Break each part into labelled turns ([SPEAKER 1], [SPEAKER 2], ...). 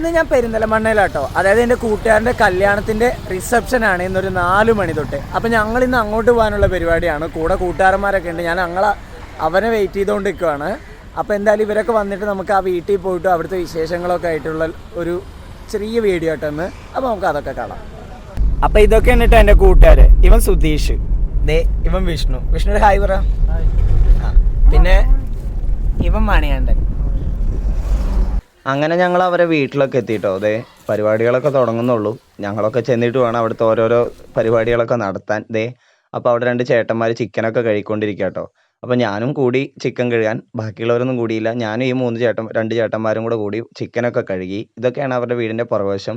[SPEAKER 1] ഇന്ന് ഞാൻ പെരിന്തൽമണ്ണയിലാട്ടോ. അതായത് എൻ്റെ കൂട്ടുകാരൻ്റെ കല്യാണത്തിൻ്റെ റിസപ്ഷനാണ് ഇന്നൊരു 4 മണി തൊട്ട്. അപ്പോൾ ഞങ്ങൾ ഇന്ന് അങ്ങോട്ട് പോകാനുള്ള പരിപാടിയാണ്. കൂടെ കൂട്ടുകാരന്മാരൊക്കെ ഉണ്ട്. ഞാൻ അവനെ വെയിറ്റ് ചെയ്തുകൊണ്ട് നിൽക്കുവാണ്. അപ്പോൾ എന്തായാലും ഇവരൊക്കെ വന്നിട്ട് നമുക്ക് ആ വീട്ടിൽ പോയിട്ട് അവിടുത്തെ വിശേഷങ്ങളൊക്കെ ആയിട്ടുള്ള ഒരു ചെറിയ വീഡിയോ ആയിട്ടൊന്ന്. അപ്പോൾ നമുക്ക് അതൊക്കെ കാണാം. അപ്പോൾ ഇതൊക്കെ എന്നിട്ട് എൻ്റെ കൂട്ടുകാർ. ഇവൻ സുധീഷ്, ഇവൻ വിഷ്ണുയുടെ ഹായ് പറ. പിന്നെ ഇവൻ മണികണ്ഠൻ. അങ്ങനെ ഞങ്ങൾ അവരെ വീട്ടിലൊക്കെ എത്തിയിട്ടോ. പരിപാടികളൊക്കെ തുടങ്ങുന്നുള്ളൂ. ഞങ്ങളൊക്കെ ചെന്നിട്ട് വേണം അവിടുത്തെ ഓരോരോ പരിപാടികളൊക്കെ നടത്താൻ. അപ്പോൾ അവിടെ 2 ചേട്ടന്മാർ ചിക്കനൊക്കെ കഴിക്കൊണ്ടിരിക്കുക കേട്ടോ. അപ്പോൾ ഞാനും കൂടി ചിക്കൻ കഴുകാൻ. ബാക്കിയുള്ളവരൊന്നും കൂടിയില്ല. ഞാനും ഈ 2 ചേട്ടന്മാരും കൂടി ചിക്കനൊക്കെ കഴുകി. ഇതൊക്കെയാണ് അവരുടെ വീടിൻ്റെ പുറവശം.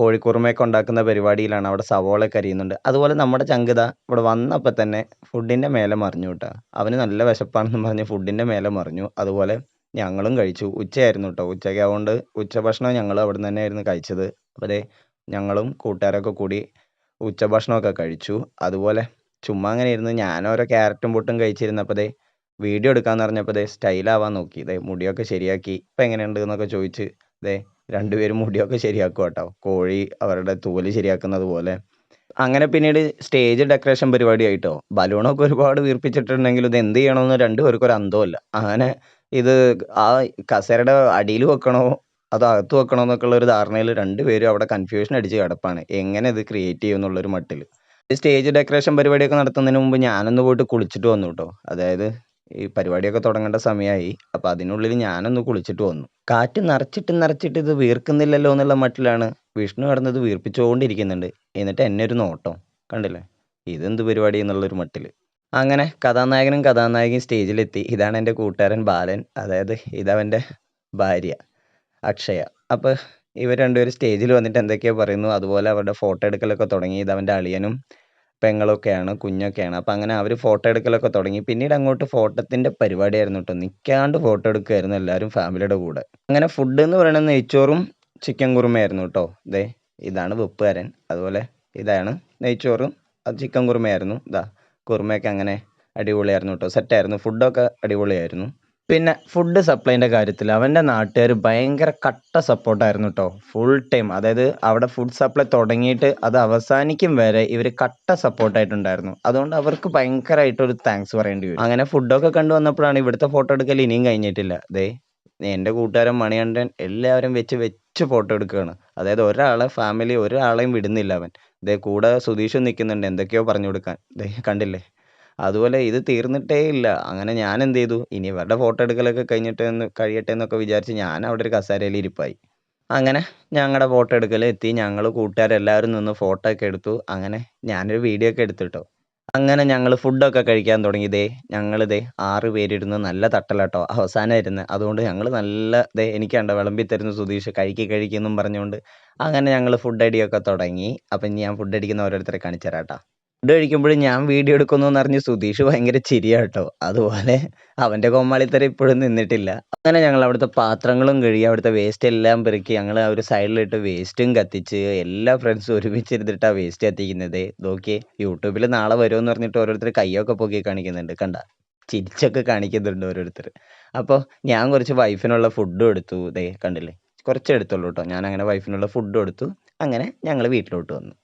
[SPEAKER 1] കോഴിക്കുറുമയൊക്കെ ഉണ്ടാക്കുന്ന പരിപാടിയിലാണ്. അവിടെ സവോളയൊക്കെ അരിയുന്നുണ്ട്. അതുപോലെ നമ്മുടെ ചങ്കിത ഇവിടെ വന്നപ്പോൾ തന്നെ ഫുഡിൻ്റെ മേലെ മറിഞ്ഞു കേട്ടോ. അവന് നല്ല വിശപ്പാണെന്ന് പറഞ്ഞ് ഫുഡിൻ്റെ മേലെ മറിഞ്ഞു. അതുപോലെ ഞങ്ങളും കഴിച്ചു. ഉച്ചയായിരുന്നു കേട്ടോ. ഉച്ചയ്ക്ക് അതുകൊണ്ട് ഉച്ചഭക്ഷണം ഞങ്ങൾ അവിടെ നിന്ന് തന്നെയായിരുന്നു കഴിച്ചത്. അപ്പോൾ ഞങ്ങളും കൂട്ടുകാരൊക്കെ കൂടി ഉച്ചഭക്ഷണമൊക്കെ കഴിച്ചു. അതുപോലെ ചുമ്മാ അങ്ങനെ ഇരുന്ന് ഞാനോരോ ക്യാരറ്റും പൊട്ടും കഴിച്ചിരുന്നപ്പോൾ വീഡിയോ എടുക്കാമെന്ന് പറഞ്ഞപ്പോൾ സ്റ്റൈലാവാൻ നോക്കി. മുടിയൊക്കെ ശരിയാക്കി. ഇപ്പം എങ്ങനെയുണ്ട് എന്നൊക്കെ ചോദിച്ച് 2 പേരും മുടിയൊക്കെ ശരിയാക്കും കേട്ടോ. കോഴി അവരുടെ തൂവല് ശരിയാക്കുന്നത് പോലെ. അങ്ങനെ പിന്നീട് സ്റ്റേജ് ഡെക്കറേഷൻ പരിപാടി ആയിട്ടോ. ബലൂണൊക്കെ ഒരുപാട് വീർപ്പിച്ചിട്ടുണ്ടെങ്കിൽ ഇത് എന്ത് ചെയ്യണമെന്ന് 2 പേർക്കും ഒരു അന്തമില്ല. അങ്ങനെ ഇത് ആ കസേരയുടെ അടിയിൽ വെക്കണോ അതോ അകത്ത് വെക്കണോ എന്നൊക്കെയുള്ള ഒരു ധാരണയിൽ 2 പേരും അവിടെ കൺഫ്യൂഷൻ അടിച്ച് കിടപ്പാണ്. എങ്ങനെ ഇത് ക്രിയേറ്റ് ചെയ്യും എന്നുള്ളൊരു മട്ടിൽ. സ്റ്റേജ് ഡെക്കറേഷൻ പരിപാടിയൊക്കെ നടത്തുന്നതിന് മുമ്പ് ഞാനൊന്ന് പോയിട്ട് കുളിച്ചിട്ട് വന്നു കേട്ടോ. അതായത് ഈ പരിപാടിയൊക്കെ തുടങ്ങേണ്ട സമയമായി. അപ്പോൾ അതിനുള്ളിൽ ഞാനൊന്ന് കുളിച്ചിട്ട് വന്നു. കാറ്റ് നിറച്ചിട്ട് ഇത് വീർക്കുന്നില്ലല്ലോ എന്നുള്ള മട്ടിലാണ് വിഷ്ണു കിടന്നത് വീർപ്പിച്ചുകൊണ്ടിരിക്കുന്നുണ്ട്. എന്നിട്ട് എന്നെ ഒരു നോട്ടം കണ്ടില്ലേ, ഇതെന്ത് പരിപാടി എന്നുള്ളൊരു മട്ടിൽ. അങ്ങനെ കഥാനായകനും കഥാനായികയും സ്റ്റേജിലെത്തി. ഇതാണ് എൻ്റെ കൂട്ടുകാരൻ ബാലൻ, അതായത് ഇതവൻ്റെ ഭാര്യ അക്ഷയ. അപ്പോൾ ഇവർ 2 പേരും സ്റ്റേജിൽ വന്നിട്ട് എന്തൊക്കെയോ പറയുന്നു. അതുപോലെ അവരുടെ ഫോട്ടോ എടുക്കലൊക്കെ തുടങ്ങി. ഇതവൻ്റെ അളിയനും പെങ്ങളൊക്കെയാണ്, കുഞ്ഞൊക്കെയാണ്. അപ്പോൾ അങ്ങനെ അവർ ഫോട്ടോ എടുക്കലൊക്കെ തുടങ്ങി. പിന്നീട് അങ്ങോട്ട് ഫോട്ടോത്തിൻ്റെ പരിപാടിയായിരുന്നു കേട്ടോ. നിൽക്കാണ്ട് ഫോട്ടോ എടുക്കുമായിരുന്നു എല്ലാവരും ഫാമിലിയുടെ കൂടെ. അങ്ങനെ ഫുഡ് എന്ന് പറയുന്നത് നെയ്ച്ചോറും ചിക്കൻ കുറുമയായിരുന്നു കേട്ടോ. ഇതാണ് വെപ്പുകാരൻ. അതുപോലെ ഇതാണ് നെയ്ച്ചോറും അത് ചിക്കൻ കുറുമയായിരുന്നു. കുറുമയൊക്കെ അങ്ങനെ അടിപൊളിയായിരുന്നു കേട്ടോ. സെറ്റായിരുന്നു. ഫുഡൊക്കെ അടിപൊളിയായിരുന്നു. പിന്നെ ഫുഡ് സപ്ലൈൻ്റെ കാര്യത്തിൽ അവൻ്റെ നാട്ടുകാർ ഭയങ്കര കട്ട സപ്പോർട്ടായിരുന്നു കേട്ടോ. ഫുൾ ടൈം, അതായത് അവിടെ ഫുഡ് സപ്ലൈ തുടങ്ങിയിട്ട് അത് അവസാനിക്കും വരെ ഇവർ കട്ട സപ്പോർട്ടായിട്ടുണ്ടായിരുന്നു. അതുകൊണ്ട് അവർക്ക് ഭയങ്കരമായിട്ടൊരു താങ്ക്സ് പറയേണ്ടി വരും. അങ്ങനെ ഫുഡൊക്കെ കണ്ടു വന്നപ്പോഴാണ് ഇവിടുത്തെ ഫോട്ടോ എടുക്കൽ ഇനിയും കഴിഞ്ഞിട്ടില്ല. എൻ്റെ കൂട്ടുകാരൻ മണികണ്ഠൻ എല്ലാവരും വെച്ച് ഫോട്ടോ എടുക്കുകയാണ്. അതായത് ഒരാളെയും വിടുന്നില്ല അവൻ. കൂടെ സുധീഷും നിൽക്കുന്നുണ്ട് എന്തൊക്കെയോ പറഞ്ഞു കൊടുക്കാൻ. കണ്ടില്ലേ. അതുപോലെ ഇത് തീർന്നിട്ടേ ഇല്ല. അങ്ങനെ ഞാൻ എന്ത് ചെയ്തു, ഇനി ഇവരുടെ ഫോട്ടോ എടുക്കലൊക്കെ കഴിയട്ടെ എന്നൊക്കെ വിചാരിച്ച് ഞാൻ അവിടെ ഒരു കസേരയിൽ ഇരിപ്പായി. അങ്ങനെ ഞങ്ങളുടെ ഫോട്ടോ എടുക്കൽ എത്തി. ഞങ്ങൾ കൂട്ടുകാരെല്ലാവരും നിന്ന് ഫോട്ടോ ഒക്കെ എടുത്തു. അങ്ങനെ ഞാനൊരു വീഡിയോ ഒക്കെ എടുത്തിട്ടോ. അങ്ങനെ ഞങ്ങൾ ഫുഡൊക്കെ കഴിക്കാൻ തുടങ്ങി. ഞങ്ങൾ 6 പേരിരുന്ന് നല്ല തട്ടലാട്ടോ അവസാനം ഇരുന്ന്. അതുകൊണ്ട് ഞങ്ങൾ നല്ല എനിക്കുണ്ടോ വിളമ്പി തരുന്നു സുധീഷ് കഴിക്കെന്നും പറഞ്ഞുകൊണ്ട്. അങ്ങനെ ഞങ്ങൾ ഫുഡ് അടിയൊക്കെ തുടങ്ങി. അപ്പം ഞാൻ ഫുഡ് അടിക്കുന്ന ഓരോരുത്തരെ കാണിച്ചു തരാം കേട്ടോ. ഫുഡ് കഴിക്കുമ്പോഴും ഞാൻ വീഡിയോ എടുക്കുന്നു എന്ന് പറഞ്ഞ് സുധീഷ് ഭയങ്കര ചിരിയാട്ടോ. അതുപോലെ അവൻ്റെ കോമാളിത്തരം ഇപ്പോഴും നിന്നിട്ടില്ല. അങ്ങനെ ഞങ്ങൾ അവിടുത്തെ പാത്രങ്ങളും കഴുകി അവിടുത്തെ വേസ്റ്റ് എല്ലാം പെറുക്കി ഞങ്ങൾ ആ ഒരു സൈഡിലിട്ട് വേസ്റ്റും കത്തിച്ച് എല്ലാ ഫ്രണ്ട്സും ഒരുമിച്ചിരുന്നിട്ടാണ് വേസ്റ്റ് കത്തിക്കുന്നത്. നോക്കിയേ, യൂട്യൂബിൽ നാളെ വരുമെന്ന് പറഞ്ഞിട്ട് ഓരോരുത്തർ കയ്യൊക്കെ പൊക്കി കാണിക്കുന്നുണ്ട്. കണ്ട, ചിരിച്ചൊക്കെ കാണിക്കുന്നുണ്ട് ഓരോരുത്തർ. അപ്പോൾ ഞാൻ കുറച്ച് വൈഫിനുള്ള ഫുഡും എടുത്തു. കണ്ടില്ലേ, കുറച്ച് എടുത്തുള്ളൂ കേട്ടോ. ഞാൻ അങ്ങനെ വൈഫിനുള്ള ഫുഡും എടുത്തു. അങ്ങനെ ഞങ്ങൾ വീട്ടിലോട്ട് വന്നു.